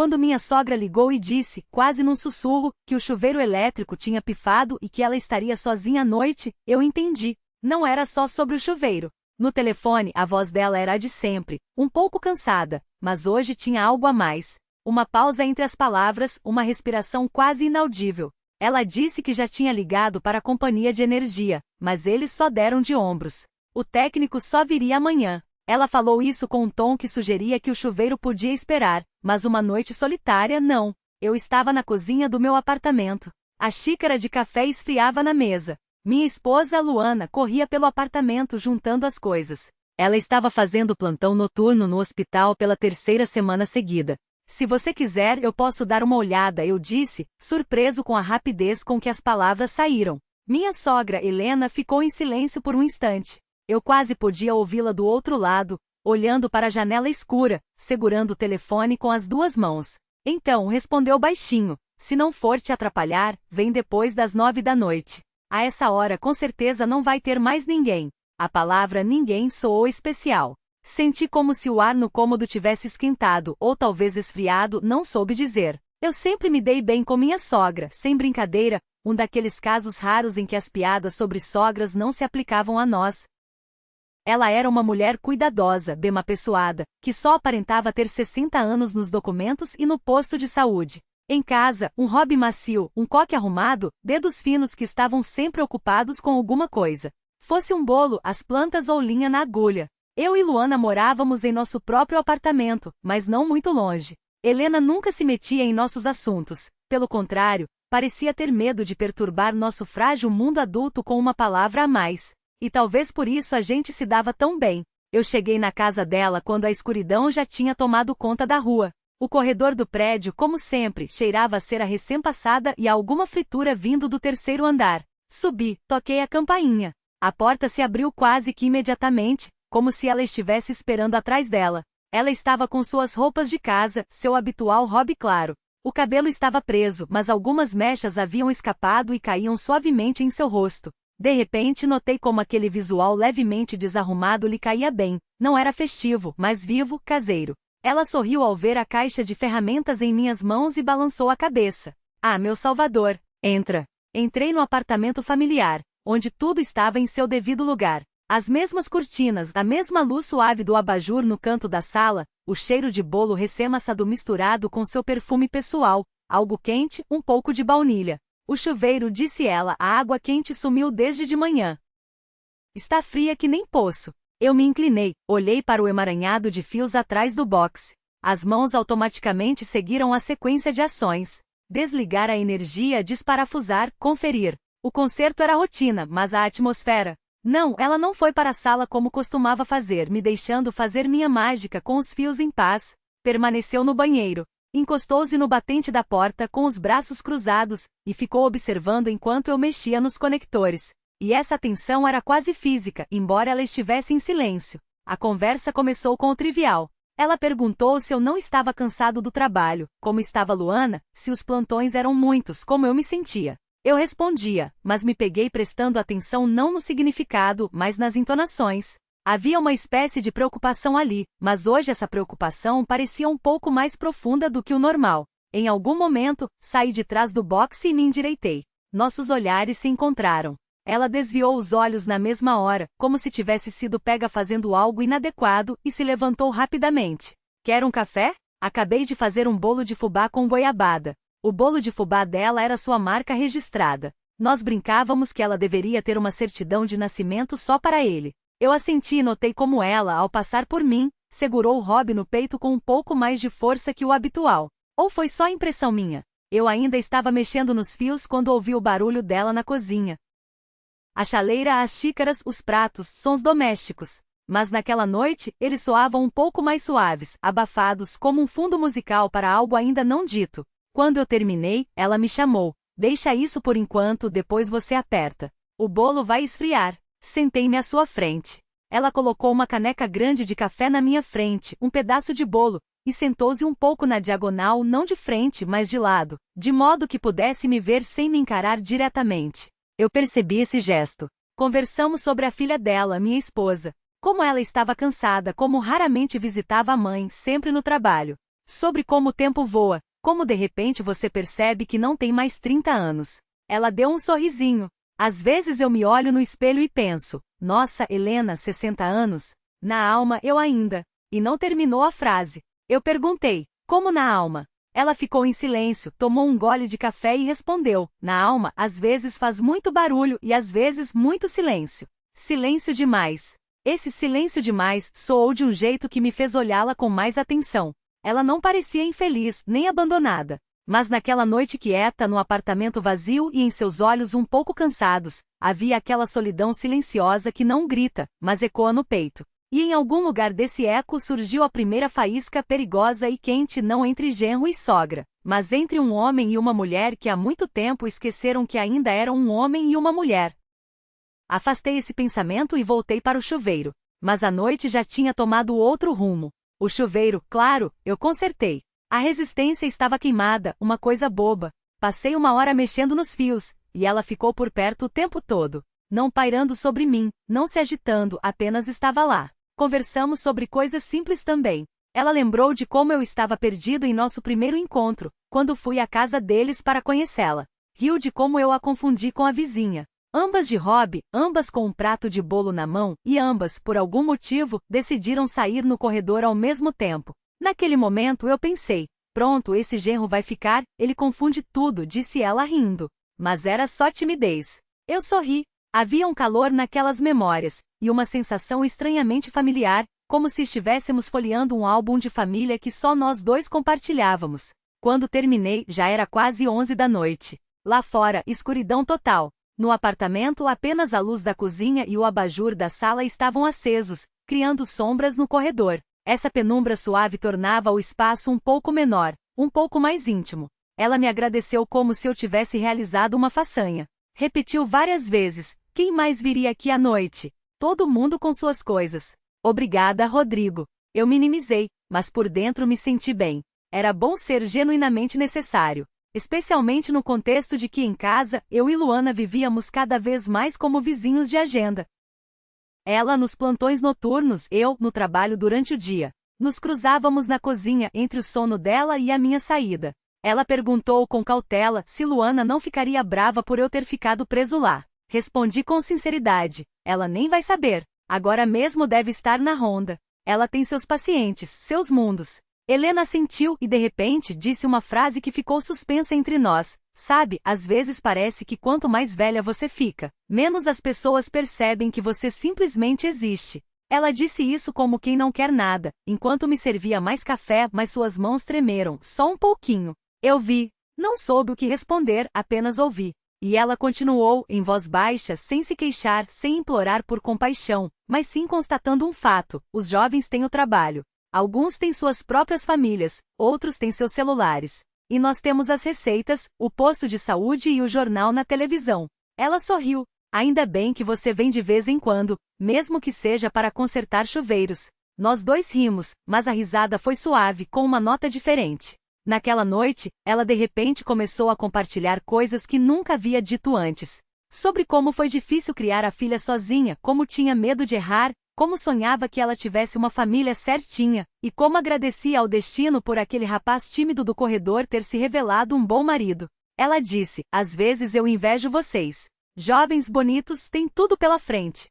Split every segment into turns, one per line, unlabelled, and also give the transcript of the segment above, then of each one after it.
Quando minha sogra ligou e disse, quase num sussurro, que o chuveiro elétrico tinha pifado e que ela estaria sozinha à noite, eu entendi. Não era só sobre o chuveiro. No telefone, a voz dela era a de sempre, um pouco cansada, mas hoje tinha algo a mais. Uma pausa entre as palavras, uma respiração quase inaudível. Ela disse que já tinha ligado para a companhia de energia, mas eles só deram de ombros. O técnico só viria amanhã. Ela falou isso com um tom que sugeria que o chuveiro podia esperar, mas uma noite solitária não. Eu estava na cozinha do meu apartamento. A xícara de café esfriava na mesa. Minha esposa, Luana, corria pelo apartamento juntando as coisas. Ela estava fazendo plantão noturno no hospital pela 3ª semana seguida. Se você quiser, eu posso dar uma olhada, eu disse, surpreso com a rapidez com que as palavras saíram. Minha sogra, Helena, ficou em silêncio por um instante. Eu quase podia ouvi-la do outro lado, olhando para a janela escura, segurando o telefone com as 2 mãos. Então, respondeu baixinho, se não for te atrapalhar, vem depois das 9 da noite. A essa hora com certeza não vai ter mais ninguém. A palavra ninguém soou especial. Senti como se o ar no cômodo tivesse esquentado, ou talvez esfriado, não soube dizer. Eu sempre me dei bem com minha sogra, sem brincadeira, um daqueles casos raros em que as piadas sobre sogras não se aplicavam a nós. Ela era uma mulher cuidadosa, bem apessoada, que só aparentava ter 60 anos nos documentos e no posto de saúde. Em casa, um hobby macio, um coque arrumado, dedos finos que estavam sempre ocupados com alguma coisa. Fosse um bolo, as plantas ou linha na agulha. Eu e Luana morávamos em nosso próprio apartamento, mas não muito longe. Helena nunca se metia em nossos assuntos. Pelo contrário, parecia ter medo de perturbar nosso frágil mundo adulto com uma palavra a mais. E talvez por isso a gente se dava tão bem. Eu cheguei na casa dela quando a escuridão já tinha tomado conta da rua. O corredor do prédio, como sempre, cheirava a cera recém-passada e a alguma fritura vindo do 3º andar. Subi, toquei a campainha. A porta se abriu quase que imediatamente, como se ela estivesse esperando atrás dela. Ela estava com suas roupas de casa, seu habitual hobby claro. O cabelo estava preso, mas algumas mechas haviam escapado e caíam suavemente em seu rosto. De repente notei como aquele visual levemente desarrumado lhe caía bem. Não era festivo, mas vivo, caseiro. Ela sorriu ao ver a caixa de ferramentas em minhas mãos e balançou a cabeça. Ah, meu salvador, entra. Entrei no apartamento familiar, onde tudo estava em seu devido lugar. As mesmas cortinas, a mesma luz suave do abajur no canto da sala, o cheiro de bolo recém-amassado misturado com seu perfume pessoal, algo quente, um pouco de baunilha. O chuveiro, disse ela, a água quente sumiu desde de manhã. Está fria que nem poço. Eu me inclinei, olhei para o emaranhado de fios atrás do boxe. As mãos automaticamente seguiram a sequência de ações. Desligar a energia, desparafusar, conferir. O conserto era rotina, mas a atmosfera... Não, ela não foi para a sala como costumava fazer, me deixando fazer minha mágica com os fios em paz. Permaneceu no banheiro. Encostou-se no batente da porta com os braços cruzados, e ficou observando enquanto eu mexia nos conectores. E essa atenção era quase física, embora ela estivesse em silêncio. A conversa começou com o trivial. Ela perguntou se eu não estava cansado do trabalho, como estava Luana, se os plantões eram muitos, como eu me sentia. Eu respondia, mas me peguei prestando atenção não no significado, mas nas entonações. Havia uma espécie de preocupação ali, mas hoje essa preocupação parecia um pouco mais profunda do que o normal. Em algum momento, saí de trás do boxe e me endireitei. Nossos olhares se encontraram. Ela desviou os olhos na mesma hora, como se tivesse sido pega fazendo algo inadequado, e se levantou rapidamente. Quer um café? Acabei de fazer um bolo de fubá com goiabada. O bolo de fubá dela era sua marca registrada. Nós brincávamos que ela deveria ter uma certidão de nascimento só para ele. Eu assenti e notei como ela, ao passar por mim, segurou o hobby no peito com um pouco mais de força que o habitual. Ou foi só impressão minha? Eu ainda estava mexendo nos fios quando ouvi o barulho dela na cozinha. A chaleira, as xícaras, os pratos, sons domésticos. Mas naquela noite, eles soavam um pouco mais suaves, abafados como um fundo musical para algo ainda não dito. Quando eu terminei, ela me chamou. Deixa isso por enquanto, depois você aperta. O bolo vai esfriar. Sentei-me à sua frente. Ela colocou uma caneca grande de café na minha frente, um pedaço de bolo, e sentou-se um pouco na diagonal, não de frente, mas de lado, de modo que pudesse me ver sem me encarar diretamente. Eu percebi esse gesto. Conversamos sobre a filha dela, minha esposa. Como ela estava cansada, como raramente visitava a mãe, sempre no trabalho. Sobre como o tempo voa, como de repente você percebe que não tem mais 30 anos. Ela deu um sorrisinho. Às vezes eu me olho no espelho e penso, nossa, Helena, 60 anos? Na alma eu ainda. E não terminou a frase. Eu perguntei, como na alma? Ela ficou em silêncio, tomou um gole de café e respondeu, na alma, às vezes faz muito barulho e às vezes muito silêncio. Silêncio demais. Esse silêncio demais soou de um jeito que me fez olhá-la com mais atenção. Ela não parecia infeliz, nem abandonada. Mas naquela noite quieta, no apartamento vazio e em seus olhos um pouco cansados, havia aquela solidão silenciosa que não grita, mas ecoa no peito. E em algum lugar desse eco surgiu a primeira faísca perigosa e quente não entre genro e sogra, mas entre um homem e uma mulher que há muito tempo esqueceram que ainda eram um homem e uma mulher. Afastei esse pensamento e voltei para o chuveiro. Mas a noite já tinha tomado outro rumo. O chuveiro, claro, eu consertei. A resistência estava queimada, uma coisa boba. Passei uma hora mexendo nos fios, e ela ficou por perto o tempo todo. Não pairando sobre mim, não se agitando, apenas estava lá. Conversamos sobre coisas simples também. Ela lembrou de como eu estava perdido em nosso primeiro encontro, quando fui à casa deles para conhecê-la. Riu de como eu a confundi com a vizinha. Ambas de hobby, ambas com um prato de bolo na mão, e ambas, por algum motivo, decidiram sair no corredor ao mesmo tempo. Naquele momento eu pensei, pronto, esse genro vai ficar, ele confunde tudo, disse ela rindo. Mas era só timidez. Eu sorri. Havia um calor naquelas memórias, e uma sensação estranhamente familiar, como se estivéssemos folheando um álbum de família que só nós dois compartilhávamos. Quando terminei, já era quase 11 da noite. Lá fora, escuridão total. No apartamento, apenas a luz da cozinha e o abajur da sala estavam acesos, criando sombras no corredor. Essa penumbra suave tornava o espaço um pouco menor, um pouco mais íntimo. Ela me agradeceu como se eu tivesse realizado uma façanha. Repetiu várias vezes, quem mais viria aqui à noite? Todo mundo com suas coisas. Obrigada, Rodrigo. Eu minimizei, mas por dentro me senti bem. Era bom ser genuinamente necessário. Especialmente no contexto de que em casa, eu e Luana vivíamos cada vez mais como vizinhos de agenda. Ela nos plantões noturnos, eu no trabalho durante o dia. Nos cruzávamos na cozinha entre o sono dela e a minha saída. Ela perguntou com cautela se Luana não ficaria brava por eu ter ficado preso lá. Respondi com sinceridade, ela nem vai saber. Agora mesmo deve estar na ronda. Ela tem seus pacientes, seus mundos. Helena sentiu e de repente disse uma frase que ficou suspensa entre nós. Sabe, às vezes parece que quanto mais velha você fica, menos as pessoas percebem que você simplesmente existe. Ela disse isso como quem não quer nada, enquanto me servia mais café, mas suas mãos tremeram, só um pouquinho. Eu vi. Não soube o que responder, apenas ouvi. E ela continuou, em voz baixa, sem se queixar, sem implorar por compaixão, mas sim constatando um fato: os jovens têm o trabalho. Alguns têm suas próprias famílias, outros têm seus celulares. E nós temos as receitas, o posto de saúde e o jornal na televisão. Ela sorriu. Ainda bem que você vem de vez em quando, mesmo que seja para consertar chuveiros. Nós dois rimos, mas a risada foi suave, com uma nota diferente. Naquela noite, ela de repente começou a compartilhar coisas que nunca havia dito antes. Sobre como foi difícil criar a filha sozinha, como tinha medo de errar, como sonhava que ela tivesse uma família certinha, e como agradecia ao destino por aquele rapaz tímido do corredor ter se revelado um bom marido. Ela disse, às vezes eu invejo vocês. Jovens bonitos têm tudo pela frente.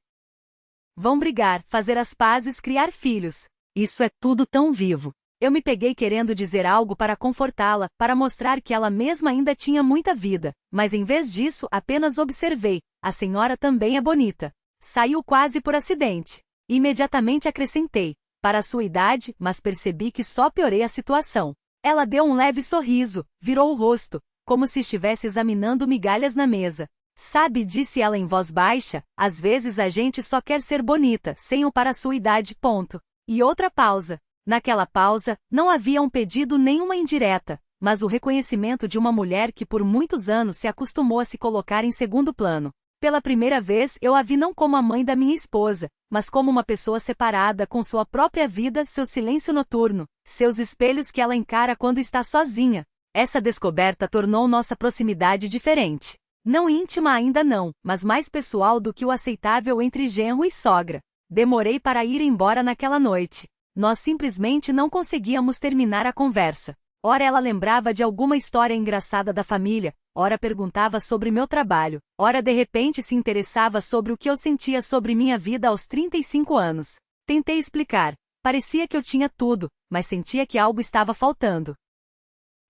Vão brigar, fazer as pazes, criar filhos. Isso é tudo tão vivo. Eu me peguei querendo dizer algo para confortá-la, para mostrar que ela mesma ainda tinha muita vida, mas em vez disso apenas observei, a senhora também é bonita. Saiu quase por acidente. Imediatamente acrescentei, para a sua idade, mas percebi que só piorei a situação. Ela deu um leve sorriso, virou o rosto, como se estivesse examinando migalhas na mesa. Sabe, disse ela em voz baixa, às vezes a gente só quer ser bonita, sem o para a sua idade, ponto. E outra pausa. Naquela pausa, não havia um pedido nem uma indireta, mas o reconhecimento de uma mulher que por muitos anos se acostumou a se colocar em segundo plano. Pela primeira vez eu a vi não como a mãe da minha esposa, mas como uma pessoa separada com sua própria vida, seu silêncio noturno, seus espelhos que ela encara quando está sozinha. Essa descoberta tornou nossa proximidade diferente. Não íntima ainda não, mas mais pessoal do que o aceitável entre genro e sogra. Demorei para ir embora naquela noite. Nós simplesmente não conseguíamos terminar a conversa. Ora ela lembrava de alguma história engraçada da família, ora perguntava sobre meu trabalho, ora de repente se interessava sobre o que eu sentia sobre minha vida aos 35 anos. Tentei explicar. Parecia que eu tinha tudo, mas sentia que algo estava faltando.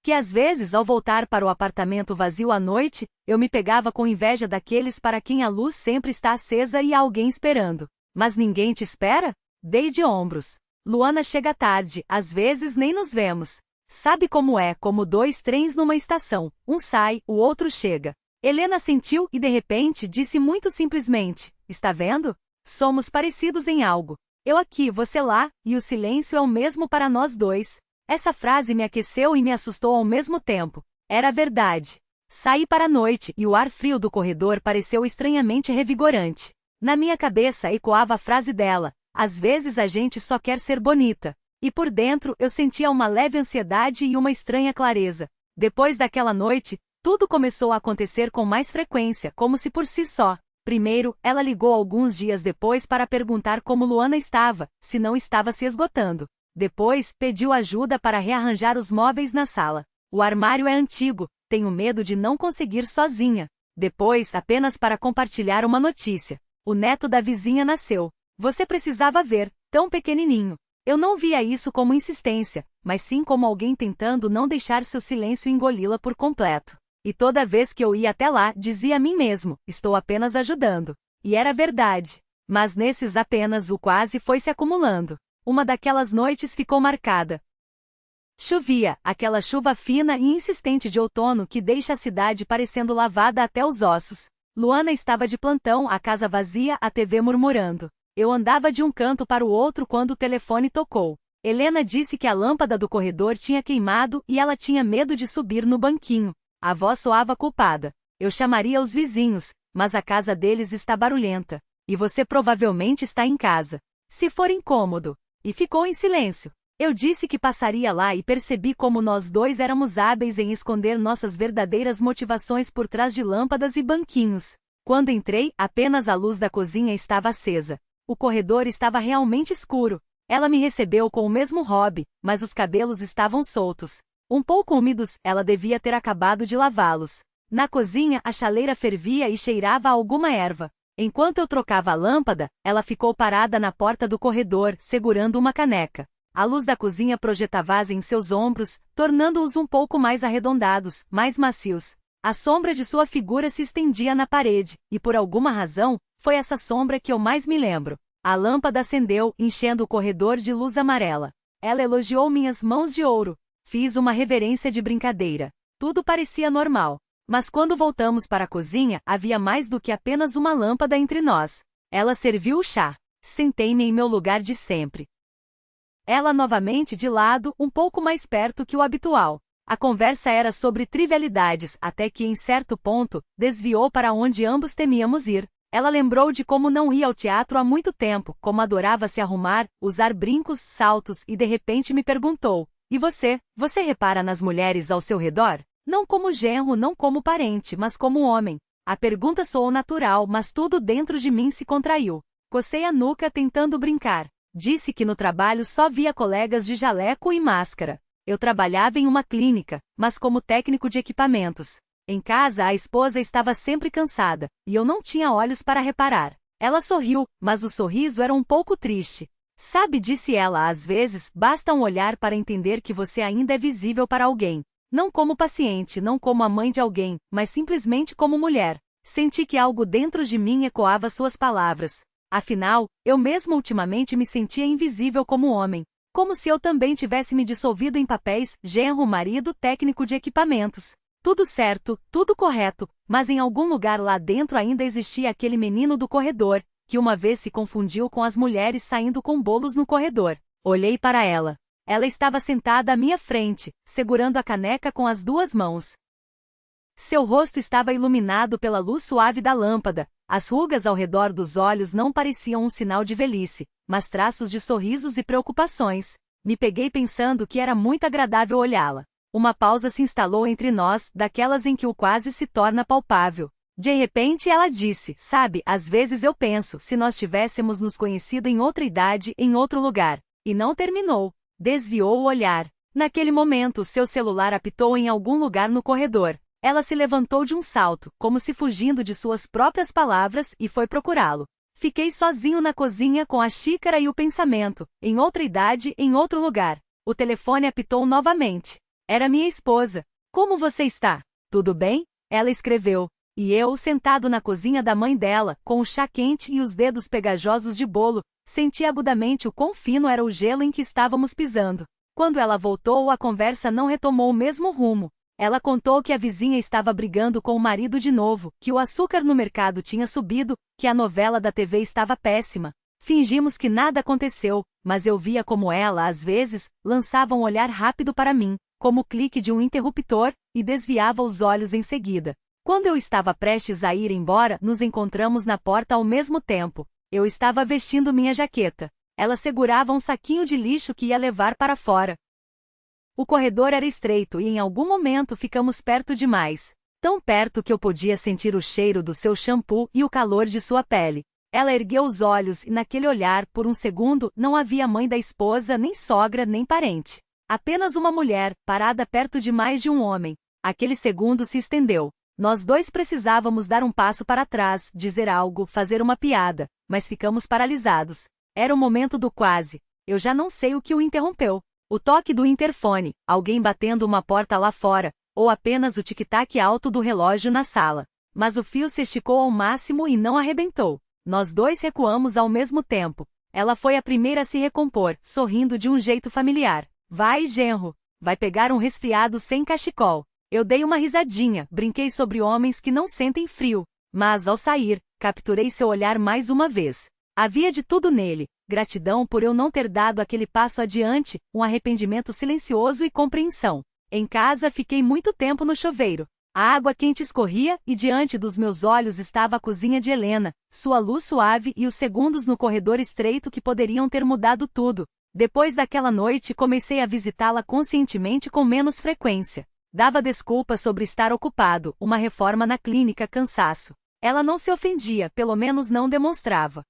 Que às vezes, ao voltar para o apartamento vazio à noite, eu me pegava com inveja daqueles para quem a luz sempre está acesa e há alguém esperando. Mas ninguém te espera? Dei de ombros. Luana chega tarde, às vezes nem nos vemos. Sabe como é, como dois trens numa estação, um sai, o outro chega. Helena sentiu e de repente disse muito simplesmente, está vendo? Somos parecidos em algo. Eu aqui, você lá, e o silêncio é o mesmo para nós dois. Essa frase me aqueceu e me assustou ao mesmo tempo. Era verdade. Saí para a noite e o ar frio do corredor pareceu estranhamente revigorante. Na minha cabeça ecoava a frase dela, às vezes a gente só quer ser bonita. E por dentro eu sentia uma leve ansiedade e uma estranha clareza. Depois daquela noite, tudo começou a acontecer com mais frequência, como se por si só. Primeiro, ela ligou alguns dias depois para perguntar como Luana estava, se não estava se esgotando. Depois, pediu ajuda para rearranjar os móveis na sala. O armário é antigo, tenho medo de não conseguir sozinha. Depois, apenas para compartilhar uma notícia. O neto da vizinha nasceu. Você precisava ver, tão pequenininho. Eu não via isso como insistência, mas sim como alguém tentando não deixar seu silêncio engoli-la por completo. E toda vez que eu ia até lá, dizia a mim mesmo, estou apenas ajudando. E era verdade. Mas nesses apenas o quase foi se acumulando. Uma daquelas noites ficou marcada. Chovia, aquela chuva fina e insistente de outono que deixa a cidade parecendo lavada até os ossos. Luana estava de plantão, a casa vazia, a TV murmurando. Eu andava de um canto para o outro quando o telefone tocou. Helena disse que a lâmpada do corredor tinha queimado e ela tinha medo de subir no banquinho. A voz soava culpada. Eu chamaria os vizinhos, mas a casa deles está barulhenta. E você provavelmente está em casa. Se for incômodo. E ficou em silêncio. Eu disse que passaria lá e percebi como nós dois éramos hábeis em esconder nossas verdadeiras motivações por trás de lâmpadas e banquinhos. Quando entrei, apenas a luz da cozinha estava acesa. O corredor estava realmente escuro. Ela me recebeu com o mesmo hobby, mas os cabelos estavam soltos. Um pouco úmidos, ela devia ter acabado de lavá-los. Na cozinha, a chaleira fervia e cheirava a alguma erva. Enquanto eu trocava a lâmpada, ela ficou parada na porta do corredor, segurando uma caneca. A luz da cozinha projetava-se em seus ombros, tornando-os um pouco mais arredondados, mais macios. A sombra de sua figura se estendia na parede, e por alguma razão, foi essa sombra que eu mais me lembro. A lâmpada acendeu, enchendo o corredor de luz amarela. Ela elogiou minhas mãos de ouro. Fiz uma reverência de brincadeira. Tudo parecia normal. Mas quando voltamos para a cozinha, havia mais do que apenas uma lâmpada entre nós. Ela serviu o chá. Sentei-me em meu lugar de sempre. Ela novamente de lado, um pouco mais perto que o habitual. A conversa era sobre trivialidades, até que em certo ponto, desviou para onde ambos temíamos ir. Ela lembrou de como não ia ao teatro há muito tempo, como adorava se arrumar, usar brincos, saltos e de repente me perguntou, e você? Você repara nas mulheres ao seu redor? Não como genro, não como parente, mas como homem. A pergunta soou natural, mas tudo dentro de mim se contraiu. Cocei a nuca tentando brincar. Disse que no trabalho só via colegas de jaleco e máscara. Eu trabalhava em uma clínica, mas como técnico de equipamentos. Em casa a esposa estava sempre cansada, e eu não tinha olhos para reparar. Ela sorriu, mas o sorriso era um pouco triste. Sabe, disse ela, às vezes, basta um olhar para entender que você ainda é visível para alguém. Não como paciente, não como a mãe de alguém, mas simplesmente como mulher. Senti que algo dentro de mim ecoava suas palavras. Afinal, eu mesmo ultimamente me sentia invisível como homem. Como se eu também tivesse me dissolvido em papéis, genro, marido, técnico de equipamentos. Tudo certo, tudo correto, mas em algum lugar lá dentro ainda existia aquele menino do corredor, que uma vez se confundiu com as mulheres saindo com bolos no corredor. Olhei para ela. Ela estava sentada à minha frente, segurando a caneca com as duas mãos. Seu rosto estava iluminado pela luz suave da lâmpada. As rugas ao redor dos olhos não pareciam um sinal de velhice, mas traços de sorrisos e preocupações. Me peguei pensando que era muito agradável olhá-la. Uma pausa se instalou entre nós, daquelas em que o quase se torna palpável. De repente ela disse, sabe, às vezes eu penso, se nós tivéssemos nos conhecido em outra idade, em outro lugar. E não terminou. Desviou o olhar. Naquele momento, seu celular apitou em algum lugar no corredor. Ela se levantou de um salto, como se fugindo de suas próprias palavras, e foi procurá-lo. Fiquei sozinho na cozinha com a xícara e o pensamento, em outra idade, em outro lugar. O telefone apitou novamente. Era minha esposa. Como você está? Tudo bem? Ela escreveu. E eu, sentado na cozinha da mãe dela, com o chá quente e os dedos pegajosos de bolo, senti agudamente o quão fino era o gelo em que estávamos pisando. Quando ela voltou, a conversa não retomou o mesmo rumo. Ela contou que a vizinha estava brigando com o marido de novo, que o açúcar no mercado tinha subido, que a novela da TV estava péssima. Fingimos que nada aconteceu, mas eu via como ela, às vezes, lançava um olhar rápido para mim, como o clique de um interruptor, e desviava os olhos em seguida. Quando eu estava prestes a ir embora, nos encontramos na porta ao mesmo tempo. Eu estava vestindo minha jaqueta. Ela segurava um saquinho de lixo que ia levar para fora. O corredor era estreito e em algum momento ficamos perto demais. Tão perto que eu podia sentir o cheiro do seu shampoo e o calor de sua pele. Ela ergueu os olhos e naquele olhar, por um segundo, não havia mãe da esposa, nem sogra, nem parente. Apenas uma mulher, parada perto demais de um homem. Aquele segundo se estendeu. Nós dois precisávamos dar um passo para trás, dizer algo, fazer uma piada, mas ficamos paralisados. Era o momento do quase. Eu já não sei o que o interrompeu. O toque do interfone, alguém batendo uma porta lá fora, ou apenas o tic-tac alto do relógio na sala. Mas o fio se esticou ao máximo e não arrebentou. Nós dois recuamos ao mesmo tempo. Ela foi a primeira a se recompor, sorrindo de um jeito familiar. Vai, genro. Vai pegar um resfriado sem cachecol. Eu dei uma risadinha, brinquei sobre homens que não sentem frio. Mas, ao sair, capturei seu olhar mais uma vez. Havia de tudo nele. Gratidão por eu não ter dado aquele passo adiante, um arrependimento silencioso e compreensão. Em casa fiquei muito tempo no chuveiro. A água quente escorria e diante dos meus olhos estava a cozinha de Helena, sua luz suave e os segundos no corredor estreito que poderiam ter mudado tudo. Depois daquela noite comecei a visitá-la conscientemente com menos frequência. Dava desculpas sobre estar ocupado, uma reforma na clínica, cansaço. Ela não se ofendia, pelo menos não demonstrava.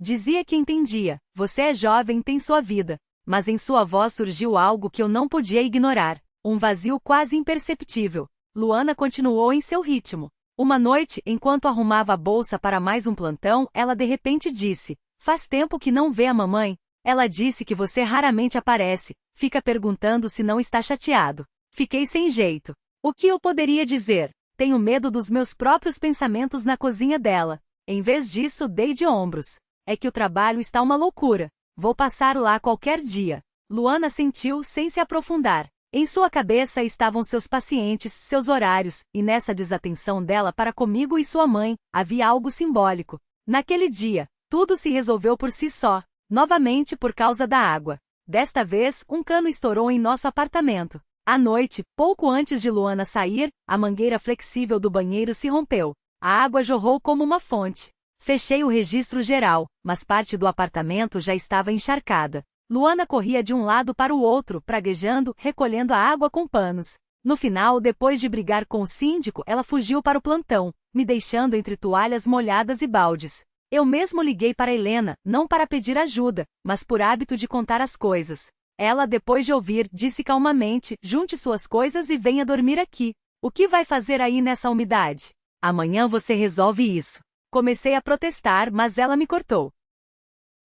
Dizia que entendia, você é jovem, tem sua vida. Mas em sua voz surgiu algo que eu não podia ignorar, um vazio quase imperceptível. Luana continuou em seu ritmo. Uma noite, enquanto arrumava a bolsa para mais um plantão, ela de repente disse, faz tempo que não vê a mamãe. Ela disse que você raramente aparece, fica perguntando se não está chateado. Fiquei sem jeito. O que eu poderia dizer? Tenho medo dos meus próprios pensamentos na cozinha dela. Em vez disso, dei de ombros. É que o trabalho está uma loucura. Vou passar lá qualquer dia. Luana sentiu sem se aprofundar. Em sua cabeça estavam seus pacientes, seus horários, e nessa desatenção dela para comigo e sua mãe, havia algo simbólico. Naquele dia, tudo se resolveu por si só, novamente por causa da água. Desta vez, um cano estourou em nosso apartamento. À noite, pouco antes de Luana sair, a mangueira flexível do banheiro se rompeu. A água jorrou como uma fonte. Fechei o registro geral, mas parte do apartamento já estava encharcada. Luana corria de um lado para o outro, praguejando, recolhendo a água com panos. No final, depois de brigar com o síndico, ela fugiu para o plantão, me deixando entre toalhas molhadas e baldes. Eu mesmo liguei para Helena, não para pedir ajuda, mas por hábito de contar as coisas. Ela, depois de ouvir, disse calmamente, junte suas coisas e venha dormir aqui. O que vai fazer aí nessa umidade? Amanhã você resolve isso. Comecei a protestar, mas ela me cortou.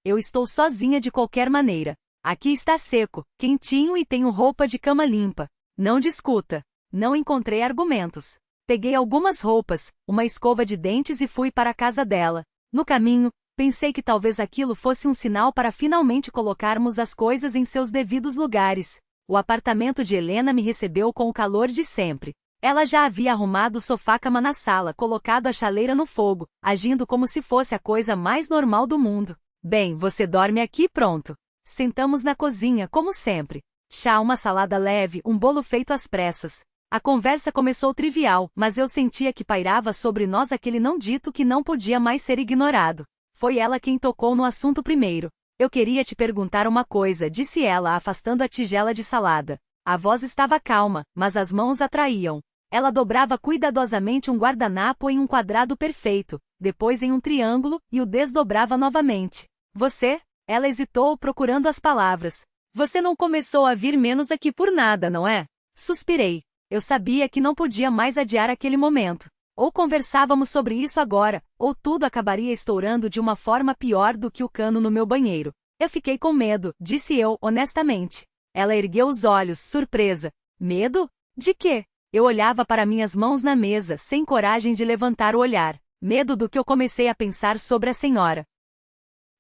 Eu estou sozinha de qualquer maneira. Aqui está seco, quentinho e tenho roupa de cama limpa. Não discuta. Não encontrei argumentos. Peguei algumas roupas, uma escova de dentes e fui para a casa dela. No caminho, pensei que talvez aquilo fosse um sinal para finalmente colocarmos as coisas em seus devidos lugares. O apartamento de Helena me recebeu com o calor de sempre. Ela já havia arrumado o sofá-cama na sala, colocado a chaleira no fogo, agindo como se fosse a coisa mais normal do mundo. Bem, você dorme aqui, pronto. Sentamos na cozinha, como sempre. Chá, uma salada leve, um bolo feito às pressas. A conversa começou trivial, mas eu sentia que pairava sobre nós aquele não dito que não podia mais ser ignorado. Foi ela quem tocou no assunto primeiro. Eu queria te perguntar uma coisa, disse ela, afastando a tigela de salada. A voz estava calma, mas as mãos atraíam. Ela dobrava cuidadosamente um guardanapo em um quadrado perfeito, depois em um triângulo, e o desdobrava novamente. Você Ela hesitou, procurando as palavras. Você não começou a vir menos aqui por nada, não é? Suspirei. Eu sabia que não podia mais adiar aquele momento. Ou conversávamos sobre isso agora, ou tudo acabaria estourando de uma forma pior do que o cano no meu banheiro. Eu fiquei com medo, disse eu, honestamente. Ela ergueu os olhos, surpresa. Medo? De quê? Eu olhava para minhas mãos na mesa, sem coragem de levantar o olhar. Medo do que eu comecei a pensar sobre a senhora.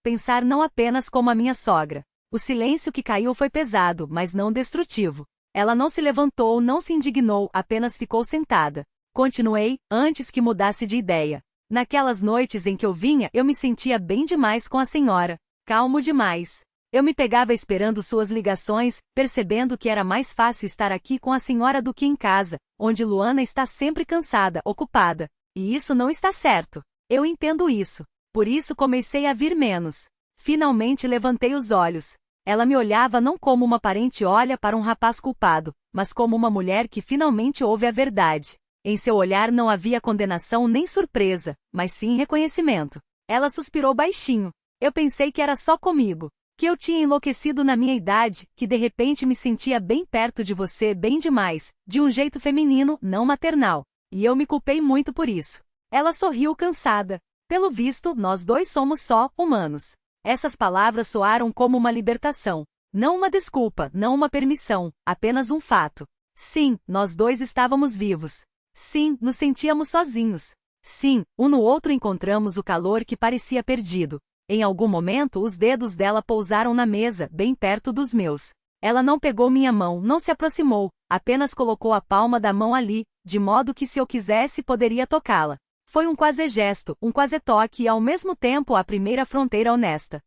Pensar não apenas como a minha sogra. O silêncio que caiu foi pesado, mas não destrutivo. Ela não se levantou, não se indignou, apenas ficou sentada. Continuei, antes que mudasse de ideia. Naquelas noites em que eu vinha, eu me sentia bem demais com a senhora. Calmo demais. Eu me pegava esperando suas ligações, percebendo que era mais fácil estar aqui com a senhora do que em casa, onde Luana está sempre cansada, ocupada. E isso não está certo. Eu entendo isso. Por isso comecei a vir menos. Finalmente levantei os olhos. Ela me olhava não como uma parente olha para um rapaz culpado, mas como uma mulher que finalmente ouve a verdade. Em seu olhar não havia condenação nem surpresa, mas sim reconhecimento. Ela suspirou baixinho. Eu pensei que era só comigo. Que eu tinha enlouquecido na minha idade, que de repente me sentia bem perto de você, bem demais, de um jeito feminino, não maternal. E eu me culpei muito por isso. Ela sorriu cansada. Pelo visto, nós dois somos só humanos. Essas palavras soaram como uma libertação. Não uma desculpa, não uma permissão, apenas um fato. Sim, nós dois estávamos vivos. Sim, nos sentíamos sozinhos. Sim, um no outro encontramos o calor que parecia perdido. Em algum momento os dedos dela pousaram na mesa, bem perto dos meus. Ela não pegou minha mão, não se aproximou, apenas colocou a palma da mão ali, de modo que se eu quisesse poderia tocá-la. Foi um quase gesto, um quase toque e ao mesmo tempo a primeira fronteira honesta.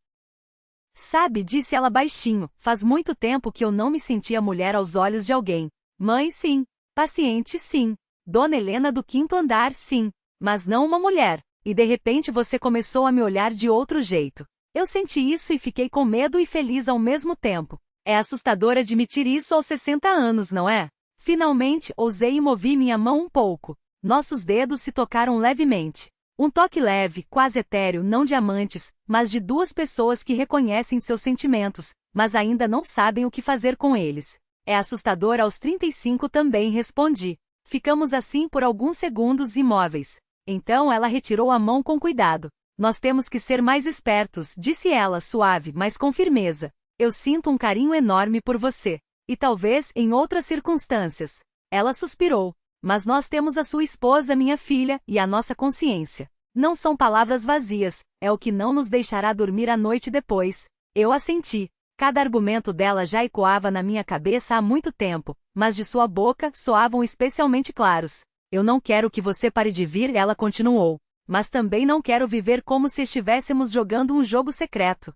Sabe, disse ela baixinho, faz muito tempo que eu não me sentia mulher aos olhos de alguém. Mãe, sim. Paciente, sim. Dona Helena do quinto andar, sim. Mas não uma mulher. E de repente você começou a me olhar de outro jeito. Eu senti isso e fiquei com medo e feliz ao mesmo tempo. É assustador admitir isso aos 60 anos, não é? Finalmente, ousei e movi minha mão um pouco. Nossos dedos se tocaram levemente. Um toque leve, quase etéreo, não de amantes, mas de duas pessoas que reconhecem seus sentimentos, mas ainda não sabem o que fazer com eles. É assustador aos 35 também, respondi. Ficamos assim por alguns segundos imóveis. Então ela retirou a mão com cuidado. Nós temos que ser mais espertos, disse ela, suave, mas com firmeza. Eu sinto um carinho enorme por você. E talvez em outras circunstâncias. Ela suspirou. Mas nós temos a sua esposa, minha filha, e a nossa consciência. Não são palavras vazias, é o que não nos deixará dormir a noite depois. Eu assenti. Cada argumento dela já ecoava na minha cabeça há muito tempo, mas de sua boca soavam especialmente claros. Eu não quero que você pare de vir, ela continuou. Mas também não quero viver como se estivéssemos jogando um jogo secreto.